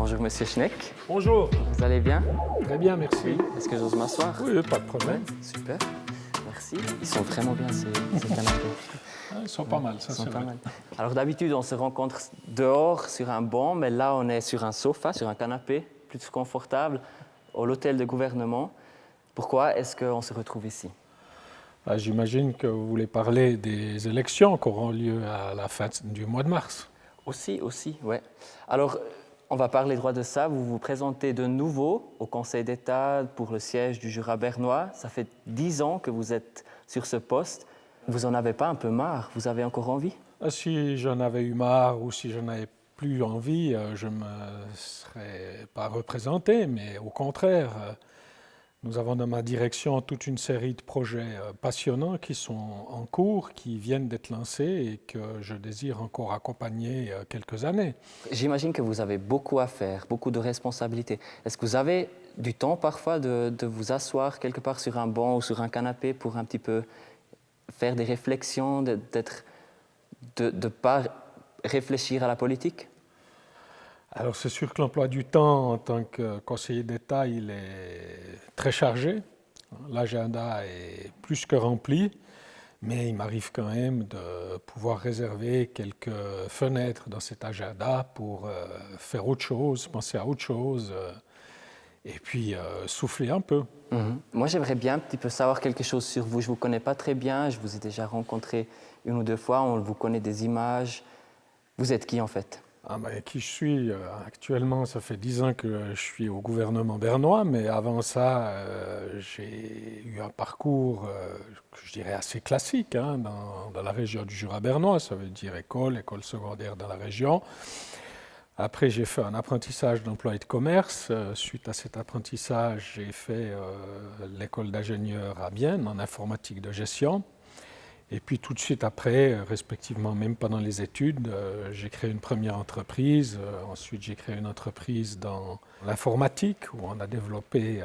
Bonjour Monsieur Schneck, Bonjour, vous allez bien? très bien, merci. Est-ce que j'ose m'asseoir? Oui, pas de problème. Super, merci. Ils sont vraiment bien ces canapés. Ils sont pas mal, ça Ils sont c'est pas vrai. mal. Alors d'habitude on se rencontre dehors sur un banc, mais là on est sur un sofa, sur un canapé, plus confortable, à l'hôtel de gouvernement. Pourquoi est-ce qu'on se retrouve ici? J'imagine que vous voulez parler des élections qui auront lieu à la fin du mois de mars. Aussi, ouais. Alors, on va parler droit de ça. Vous vous présentez de nouveau au Conseil d'État pour le siège du Jura bernois. Ça fait 10 ans que vous êtes sur ce poste. Vous en avez pas un peu marre? Vous avez encore envie? Si j'en avais eu marre ou si j'en avais plus envie, je ne me serais pas représenté, mais au contraire, nous avons dans ma direction toute une série de projets passionnants qui sont en cours, qui viennent d'être lancés et que je désire encore accompagner quelques années. J'imagine que vous avez beaucoup à faire, beaucoup de responsabilités. Est-ce que vous avez du temps parfois de vous asseoir quelque part sur un banc ou sur un canapé pour un petit peu faire des réflexions, de ne pas réfléchir à la politique? Alors c'est sûr que l'emploi du temps en tant que conseiller d'État, il est très chargé. L'agenda est plus que rempli, mais il m'arrive quand même de pouvoir réserver quelques fenêtres dans cet agenda pour faire autre chose, penser à autre chose et puis souffler un peu. Moi, j'aimerais bien un petit peu savoir quelque chose sur vous. Je ne vous connais pas très bien, je vous ai déjà rencontré une ou deux fois, on vous connaît des images. Vous êtes qui en fait? Qui je suis actuellement, ça fait 10 ans que je suis au gouvernement bernois, mais avant ça, j'ai eu un parcours que je dirais assez classique dans la région du Jura bernois, ça veut dire école secondaire dans la région. Après, j'ai fait un apprentissage d'emploi et de commerce. Suite à cet apprentissage, j'ai fait l'école d'ingénieur à Bienne en informatique de gestion. Et puis tout de suite après, respectivement même pendant les études, j'ai créé une première entreprise. Ensuite, j'ai créé une entreprise dans l'informatique où on a développé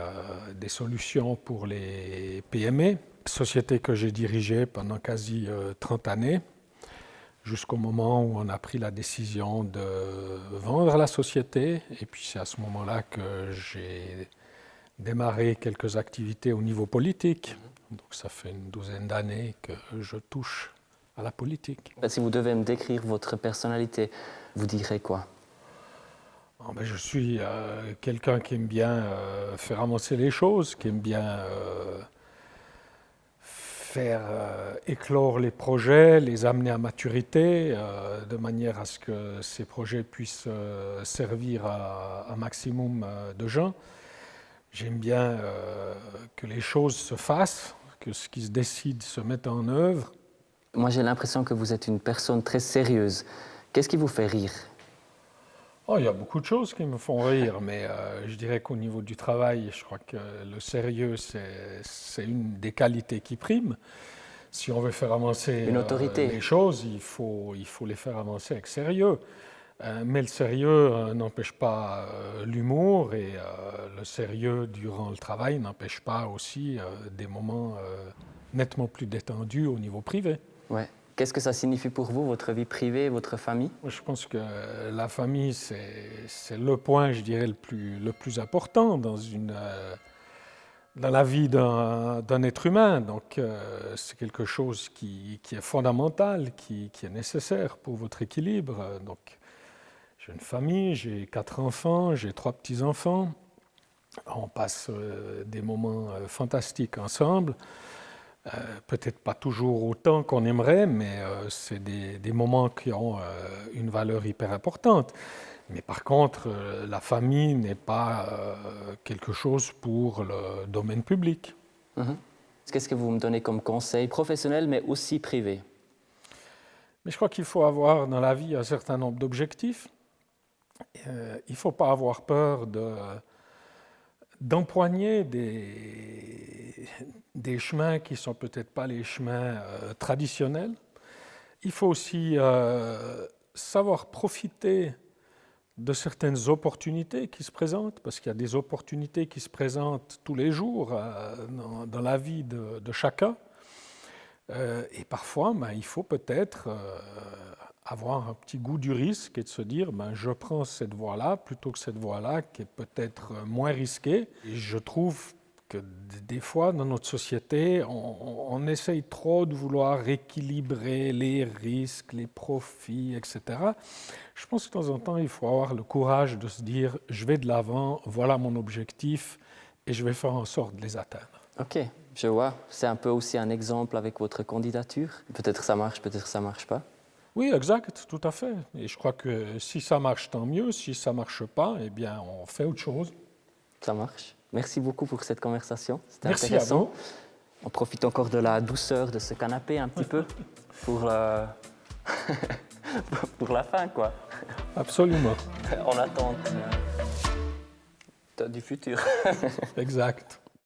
des solutions pour les PME, société que j'ai dirigée pendant quasi 30 années, jusqu'au moment où on a pris la décision de vendre la société. Et puis c'est à ce moment-là que j'ai démarré quelques activités au niveau politique. Donc ça fait une douzaine d'années que je touche à la politique. Si vous devez me décrire votre personnalité, vous direz quoi? Je suis quelqu'un qui aime bien faire avancer les choses, qui aime bien faire éclore les projets, les amener à maturité, de manière à ce que ces projets puissent servir à un maximum de gens. J'aime bien que les choses se fassent, que ce qui se décide se mette en œuvre. Moi, j'ai l'impression que vous êtes une personne très sérieuse. Qu'est-ce qui vous fait rire? Il y a beaucoup de choses qui me font rire, mais je dirais qu'au niveau du travail, je crois que le sérieux, c'est une des qualités qui prime. Si on veut faire avancer Une autorité. les choses, il faut les faire avancer avec sérieux. Mais le sérieux n'empêche pas l'humour et le sérieux durant le travail n'empêche pas aussi des moments nettement plus détendus au niveau privé. Ouais. Qu'est-ce que ça signifie pour vous, votre vie privée, votre famille? Je pense que la famille, c'est le point, je dirais, le plus important dans la vie d'un être humain. Donc, c'est quelque chose qui est fondamental, qui est nécessaire pour votre équilibre. Donc, j'ai une famille, j'ai 4 enfants, j'ai 3 petits-enfants. On passe des moments fantastiques ensemble. Peut-être pas toujours autant qu'on aimerait, mais c'est des moments qui ont une valeur hyper importante. Mais par contre, la famille n'est pas quelque chose pour le domaine public. Qu'est-ce que vous me donnez comme conseil professionnel, mais aussi privé? Mais je crois qu'il faut avoir dans la vie un certain nombre d'objectifs. Il ne faut pas avoir peur d'empoigner des chemins qui ne sont peut-être pas les chemins traditionnels. Il faut aussi savoir profiter de certaines opportunités qui se présentent, parce qu'il y a des opportunités qui se présentent tous les jours dans la vie de chacun. Et parfois, il faut peut-être avoir un petit goût du risque et de se dire je prends cette voie-là plutôt que cette voie-là qui est peut-être moins risquée. Et je trouve que des fois dans notre société, on essaye trop de vouloir équilibrer les risques, les profits, etc. Je pense que de temps en temps, il faut avoir le courage de se dire je vais de l'avant, voilà mon objectif et je vais faire en sorte de les atteindre. Ok, je vois. C'est un peu aussi un exemple avec votre candidature. Peut-être ça marche, peut-être ça marche pas. Oui, exact, tout à fait. Et je crois que si ça marche, tant mieux. Si ça ne marche pas, eh bien, on fait autre chose. Ça marche. Merci beaucoup pour cette conversation. C'était Merci intéressant. à vous. On profite encore de la douceur de ce canapé un petit peu pour, pour la fin, quoi. Absolument. En attente du futur. Exact.